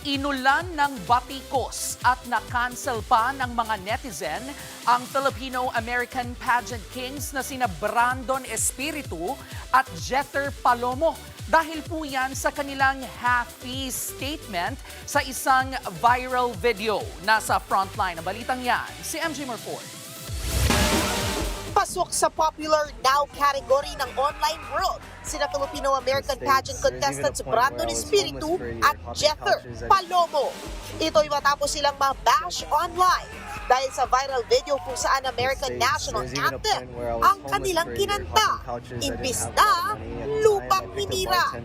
Inulan ng batikos at na-cancel pa ng mga netizen ang Filipino-American pageant kings na sina Brandon Espiritu at Jether Palomo. Dahil po yan sa kanilang happy statement sa isang viral video. Nasa frontline ng balitang yan, si MJ Marford. Pasok sa popular now category ng online world sina Filipino-American pageant contestants Brandon Espiritu at Jether Palomo. Ito'y matapos silang mabash online dahil sa viral video kung saan American national anthem ang kanilang kinanta. Imbis na lupang hinira.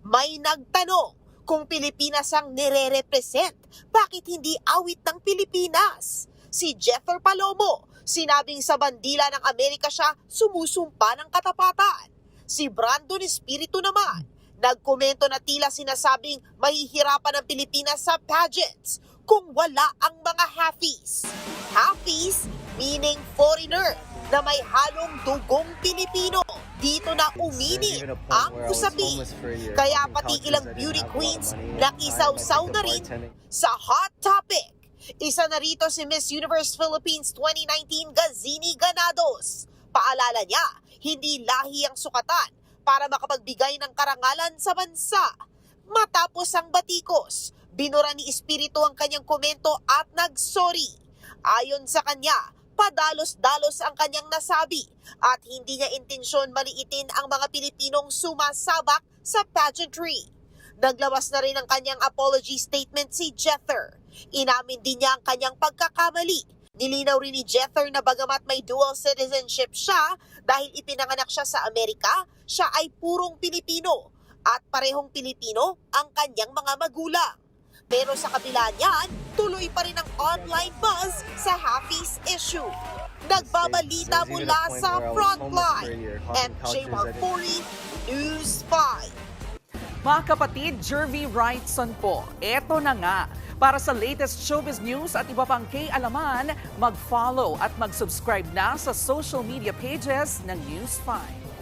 May nagtanong kung Pilipinas ang nire-represent, bakit hindi awit ng Pilipinas? Si Jether Palomo, sinabing sa bandila ng Amerika siya sumusumpa ng katapatan. Si Brandon Espiritu naman, nagkomento na tila sinasabing mahihirapan ang Pilipinas sa pageants kung wala ang mga halfies. Halfies meaning foreigner na may halong dugong Pilipino. Dito na umini ang usapin. Kaya pati ilang beauty queens nakisawsaw na rin sa hot topic. Isa na rito si Miss Universe Philippines 2019 Gazini Ganados. Paalala niya, hindi lahi ang sukatan para makapagbigay ng karangalan sa bansa. Matapos ang batikos, binura ni Espiritu ang kanyang komento at nagsorry. Ayon sa kanya, padalos-dalos ang kanyang nasabi at hindi niya intensyon maliitin ang mga Pilipinong sumasabak sa pageantry. Naglawas na rin ang kanyang apology statement si Jether. Inamin din niya ang kanyang pagkakamali. Nilinaw rin ni Jether na bagamat may dual citizenship siya dahil ipinanganak siya sa Amerika, siya ay purong Pilipino at parehong Pilipino ang kanyang mga magulang. Pero sa kabila niyan, tuloy pa rin ang online buzz sa halfies issue. Nagbabalita mula sa Frontline, MJ Marfori, News 5. Mga kapatid, Jervy Wrightson po. Eto na nga. Para sa latest showbiz news at iba pang kay-alaman, mag-follow at mag-subscribe na sa social media pages ng News 5.